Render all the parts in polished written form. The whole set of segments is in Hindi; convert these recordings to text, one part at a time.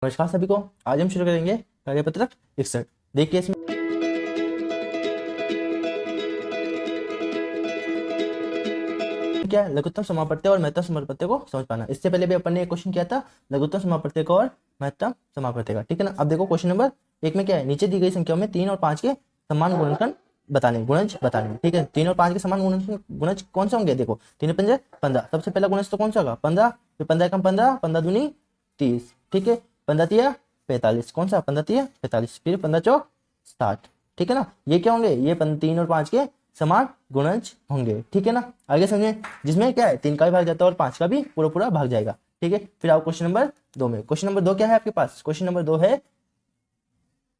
नमस्कार सभी को। आज हम शुरू करेंगे कार्यपत्रक 61। देखिए इसमें क्या है, लघुत्तम समापत्ति और महत्तम समापत्ति को समझ पाना। इससे पहले भी अपन ने एक क्वेश्चन किया था लघुत्तम समापत्ति का और महत्तम समापत्ति का, ठीक है ना। अब देखो क्वेश्चन नंबर 1 में क्या है, नीचे दी गई संख्याओं में 3 और 5 के समान गुणनखंड बताने, गुणज बताने, ठीक है। 3 और 5 के समान गुणज कौन से होंगे, देखो 3 पंजे 15, सबसे पहला गुणज तो कौन सा होगा 15, फिर 15 कम 15, 15 दूनी 30, ठीक है। 15 तिया 45, कौन सा 15 तिया 45, फिर 15 चौक 60, ठीक है ना। ये क्या होंगे, ये 3 और 5 के समान गुणज होंगे, ठीक है ना। आगे समझे, जिसमें क्या है 3 का भी भाग जाता है और 5 का भी पूरा पूरा भाग जाएगा, ठीक है। फिर आओ क्वेश्चन नंबर 2 में। क्वेश्चन नंबर 2 क्या है आपके पास, क्वेश्चन नंबर 2 है,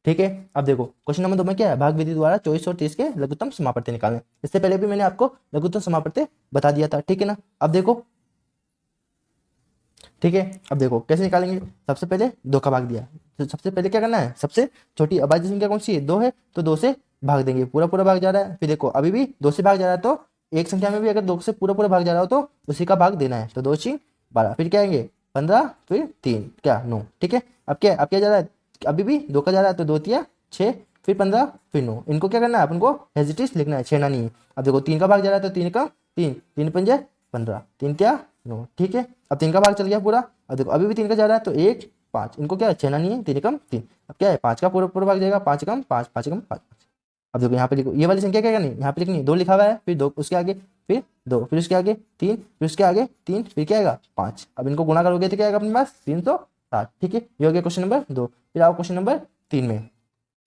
ठीक है। अब देखो क्वेश्चन नंबर 2 में क्या है, भाग विधि द्वारा 24 और 30 के लघुत्तम समापत्ति निकालने। इससे पहले भी मैंने आपको लघुत्तम समापत्ति बता दिया था, ठीक है ना। अब देखो, ठीक है, अब देखो कैसे निकालेंगे। सबसे पहले 2 का भाग दिया, तो सबसे पहले क्या करना है, सबसे छोटी अभाज्य संख्या कौन सी है, 2 है, तो 2 से भाग देंगे, पूरा पूरा भाग जा रहा है। फिर देखो अभी भी 2 से भाग जा रहा है, तो एक संख्या में भी अगर 2 से पूरा पूरा भाग जा रहा हो तो उसी का भाग देना है, तो 2 ची 12, फिर क्या आएंगे 15, फिर 3 क्या 9, ठीक है। अब क्या जा रहा है, अभी भी 2 का जा रहा है, तो 2 तिया 6, फिर 15, फिर 9, इनको क्या करना है अपन को हेजिटेट लिखना है, छेड़ना नहीं है। अब देखो 3 का भाग जा रहा है, तो 3 का 3, 3 पंजे 15, 3 क्या 9, ठीक है। अब 3 का भाग चल गया पूरा। अब देखो अभी भी 3 का जा रहा है, तो 1 5, इनको क्या है छेना नहीं है, 3 कम 3, अब क्या है 5 का पूरा पूरा भाग जाएगा, 5 कम 5, 5 कम 5। अब देखो यहाँ पे लिखो, ये वाली संख्या क्या करनी है, यहाँ पे लिखनी है, 2 लिखा हुआ है, फिर 2 उसके आगे, फिर 2, फिर उसके आगे 3, फिर उसके आगे 3, फिर क्या आएगा 5। अब इनको गुणा करोगे तो क्या आएगा अपने पास 360, ठीक है। ये हो गया क्वेश्चन नंबर 2। फिर आओ क्वेश्चन नंबर 3 में।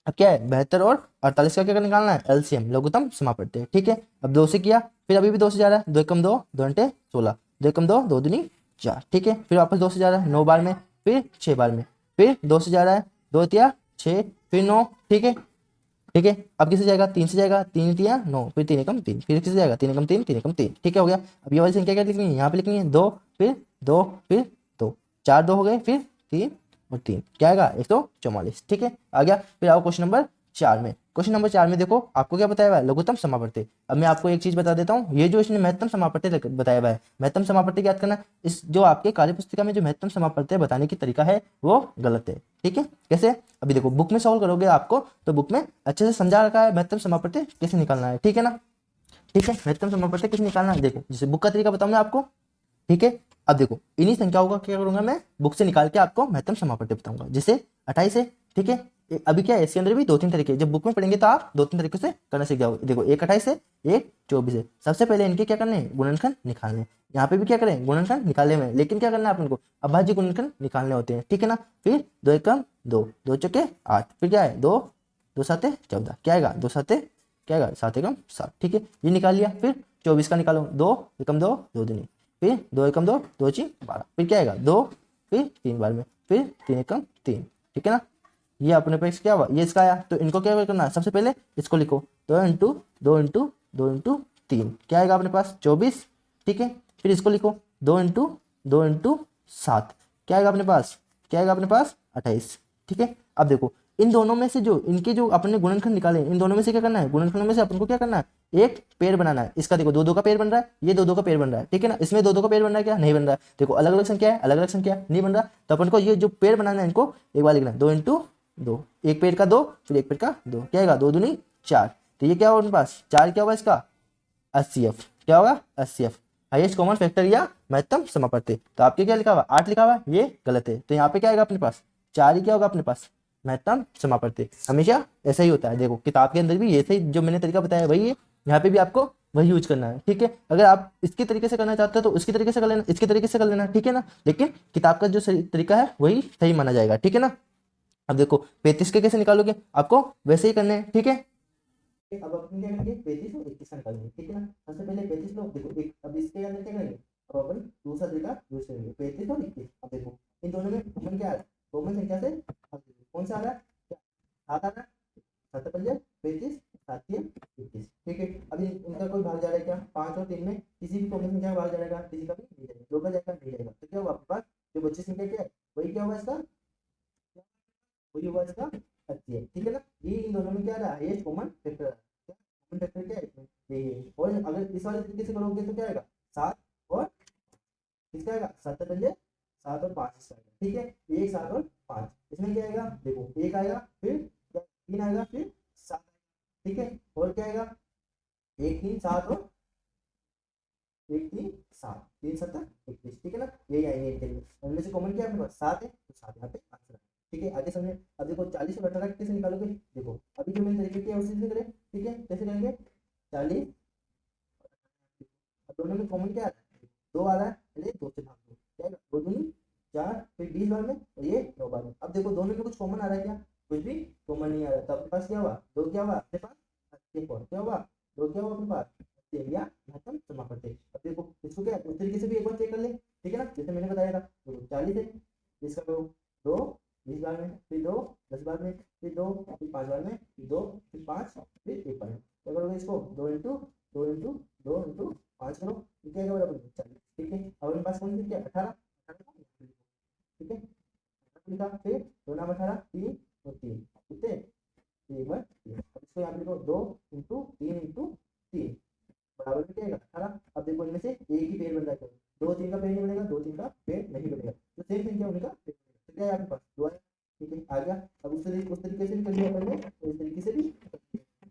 अब क्या है 72 और 48 का क्या निकालना है, एलसीएम लघुत्तम समापत्ति, ठीक है। अब 2 से किया, फिर अभी भी 2 से जा रहा है, 2 एकम 2, 2 अंटे 16, 2 एकम 2, 2 दूनी 4, ठीक है। फिर वापस 2 से जा रहा है 9 बार में, फिर 6 बार में, फिर 2 से जा रहा है 2 तिया 6, फिर 9, ठीक है, ठीक है। अब किसे जाएगा 3 से जाएगा, 3 तिया 9, फिर 3 एकम 3, फिर किसे जाएगा 3 एकम 3, 3 एकम 3, ठीक है, हो गया। अब ये वाली संख्या क्या लिखनी है, यहाँ पे लिखनी है 2, फिर 2, फिर 2, 4 2 हो गए, फिर 3 और 3 क्या आएगा 144, ठीक है, आ गया। फिर आओ क्वेश्चन नंबर 4 में। क्वेश्चन नंबर 4 में देखो आपको क्या बताया हुआ है, लघुत्तम समापत्ति। अब मैं आपको एक चीज बता देता हूँ, ये जो इसने महत्तम समापत्ति बताया हुआ है, महत्तम समापत्ति याद करना, इस जो आपके कार्य पुस्तिका में जो महत्तम समापत्ति बताने की तरीका है वो गलत है, ठीक है। कैसे, अभी देखो बुक में सॉल्व करोगे आपको, तो बुक में अच्छे से समझा रखा है महत्तम समापत्ति कैसे निकालना है, ठीक है ना। ठीक है, महत्तम समापत्ति कैसे निकालना है, देखो जैसे बुक का तरीका बताऊंगा आपको, ठीक है। अब देखो इन्हीं संख्याओं का क्या करूंगा मैं, बुक से निकाल के आपको महत्तम समापत्ति बताऊंगा। जैसे 28 है, ठीक है। अभी क्या है, इसके अंदर भी 2-3 तरीके, जब बुक में पढ़ेंगे तो आप 2-3 तरीके से करना सीख जाओगे। देखो एक 28 है, एक 24 है। सबसे पहले इनके क्या करने हैं, गुणनखंड निकालने हैं। यहाँ पे भी क्या करें, गुणनखंड निकालने में, लेकिन क्या करना है अपन को, अभाज्य गुणनखंड निकालने होते हैं, ठीक है ना। फिर 2 एकम 2, 2 चौके 8, फिर क्या है 2, 2 साते 14, क्या आएगा 2 साते क्या आएगा 7 एकम 7, ठीक है, ये निकाल लिया। फिर 24 का निकालो, 2 एकम 2, 2 दूनी, फिर 2 एकम 2, 2 ची 12, फिर क्या आएगा 2, फिर 3 बार में, फिर 3 एकम 3, ठीक है ना। ये अपने पे क्या हुआ, ये इसका आया, तो इनको क्या करना है, सबसे पहले इसको लिखो, 2 इंटू 2 इंटू 2 इंटू 3, क्या आएगा अपने पास 24, ठीक है। फिर इसको लिखो 2 इंटू 2 इंटू 7, क्या आएगा अपने पास, क्या आएगा अपने पास 28, ठीक है। अब देखो इन दोनों में से जो इनके जो अपने गुणनखंड निकाले, इन दोनों में से क्या करना है, गुणनखंड में से अपन को क्या करना है, एक पेड़ बनाना है। इसका देखो 2 2 का पेड़ बन रहा है, ये 2 2 का पेड़ बन रहा है, ठीक है ना। इसमें 2 2 का पेड़ बन रहा है क्या, नहीं बन रहा है। देखो अलग अलग संख्या है, अलग अलग संख्या नहीं बन रहा, तो अपन को ये जो पेड़ बनाना है इनको एक बार लिखना है, 2 इंटू 2, एक पेड़ का 2, फिर एक पेड़ का 2, क्या आएगा 2 दूनी 4, तो ये क्या होगा अपने पास 4, क्या होगा इसका HCF, क्या होगा HCF, हाईएस्ट कॉमन फैक्टर या महत्तम समापत्ति। तो आपके क्या लिखा हुआ 8 लिखा हुआ, ये गलत है, तो यहाँ पे क्या आएगा अपने पास 4 ही क्या होगा अपने पास महत्तम समापत्ति। हमेशा ऐसा ही होता है, देखो किताब के अंदर भी ये सही जो मैंने तरीका बताया वही है, यहाँ पे भी आपको वही यूज करना है, ठीक है। अगर आप इसके तरीके से करना चाहते हो तो उसकी तरीके से कर लेना, इसके तरीके से कर लेना, ठीक है ना। लेकिन किताब का जो सही तरीका है वही सही माना जाएगा, ठीक है ना। अब देखो 35 के कैसे निकालोगे, आपको वैसे ही करने हैं, ठीक है। अब अपन क्या करेंगे 35 और 21 का निकालेंगे, ठीक है ना। सबसे पहले 35 लो, देखो एक, अब इसके अंदर क्या करेंगे, अब अपन दूसरा तरीका यूज करेंगे 35 और 21। अब देखो इन दोनों में कॉमन क्या है, कॉमन संख्या से अब कौन सा आ रहा है, 7 आ रहा है, 7 पंजे 35, 7 3 21, ठीक है। अभी इनका कोई भाग जा रहा है क्या, 5 और 3 में किसी भी कॉमन संख्या का भाग जाएगा, किसी का भी नहीं जाएगा, 2 का जाएगा नहीं जाएगा, तो क्या होगा आपके पास जो बच्चे संख्या क्या है वही क्या होगा इसका, वही होगा इसका अच्छी है, ठीक है ना। ये इन दोनों में क्या रहा है, ये कॉमन फैक्टर, कॉमन फैक्टर क्या है इसमें यही है। और अगर इस वाले तरीके से करोगे तो क्या आएगा 7 और किसका आएगा 7 पंजे 7 और 5 इसका आएगा, ठीक है। एक 7 और 5, इसमें क्या आएगा देखो 1 आएगा, फिर 3 आएगा, फिर 7 आएगा, ठीक है। और क्या आएगा 1 3 7 और 1 3 7, 3 7 21, ठीक है ना, यही आएंगे एक तरीके से। उनमें से कॉमन क्या है अपने पास 7 है, तो 7 यहाँ पे आंसर है, ठीक है। आगे समझे। अब देखो 40 और 18 कैसे निकालोगे, देखो अभी जो मैंने तरीके किया उसी से करें, ठीक है। कैसे करेंगे 40, अब दोनों में कॉमन क्या आ रहा है 2 आ रहा है, पहले 2 से भाग दो, क्या आएगा 2 दूनी 4, फिर 20 बार में और ये 9 बार में। अब देखो दोनों में कुछ कॉमन आ रहा है क्या, कुछ भी कॉमन नहीं आ रहा, तो अपने पास क्या हुआ 2, क्या हुआ अपने पास एक और क्या हुआ 2, क्या हुआ अपने पास या महत्तम समापन। अब देखो इसको क्या उस तरीके से भी एक बार चेक कर ले, ठीक है ना, जैसे मैंने बताया था। देखो 40 है, इसका करो 2 20 बार में, फिर 2 10 बार में, फिर 2 फिर 5 बार में, फिर 2 फिर 5 फिर 1 बार में। क्या करोगे इसको 2 इंटू 2 इंटू 2 इंटू 5 करो, तो क्या आएगा बराबर 40, ठीक है। अब अपने पास कौन सी क्या 18, ठीक है। लिखा फिर 2 नाम 18 3 और 3 कितने 1 बार 3। अब इसको यहाँ पे लिखो 2 इंटू 3 इंटू 3 बराबर में क्या आएगा 18। अब देखो इनमें से एक ही पेड़ बन रहा है, 2 3 का पेड़ नहीं बनेगा, 2 3 का पेड़ नहीं बनेगा, तो सेम संख्या उनका पेड़ बनेगा, तो क्या है आपके पास 2 आया, ठीक है। आ गया। अब उस तरीके से भी कर लिया अपन ने, और इस तरीके से भी,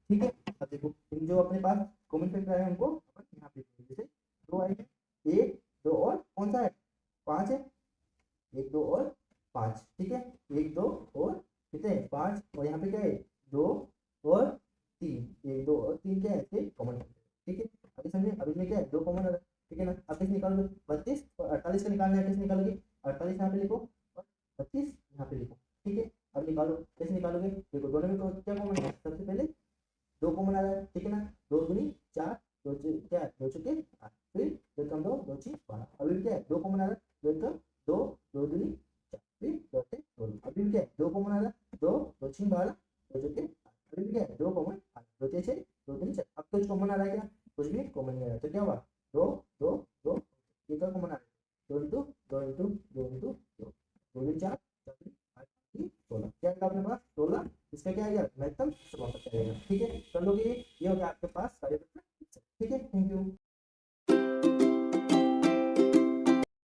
ठीक है। अब देखो इन जो अपने पास कॉमन फैक्टर आए उनको अपन यहाँ पे जैसे 2 आए हैं, 1 2 और कौन सा है 5 है, 1 2 और 5, ठीक है। 1 2 और कितने 5, और यहाँ पे क्या है 2 और 3, 1 2 और 3 क्या है इसके कॉमन फैक्टर, ठीक है। अभी समझे। अब इसमें क्या है 2 कॉमन आ रहा है, ठीक है ना। अब कैसे निकालोगे 32 और 48 का निकालना है, कैसे निकालोगे 48 यहाँ पे लिखो और 32 यहाँ पे लिखो, ठीक है। अब निकालो, कैसे निकालोगे देखो दोनों में क्या कॉमन है, सबसे पहले 2 कॉमन आ रहा है, ठीक है ना। 2 दूनी 4, 2 क्या है 2 चौके 8, फिर 2 कम 2 2 6 12। अभी क्या है 2 कॉमन आ रहा है, 2 कम 2 2 दूनी 4, फिर 2 से 2। अभी क्या है 2 कॉमन आ रहा है, 2 2 6 12 2 चौके 8। अभी क्या है 2 कॉमन आ रहा है, 2 6 2 दूनी 4। अब कुछ कॉमन आ रहा है क्या, कुछ भी कॉमन नहीं आ रहा, तो क्या हुआ 2 2 2, ये क्या कॉमन आ रहा है 2 इंटू 2 इंटू 2 इंटू 2 2 दूनी 4 4 दूनी 8 16, क्या आएगा अपने पास 16, इसका क्या आएगा महत्तम समापन आएगा, ठीक है। कर लोगे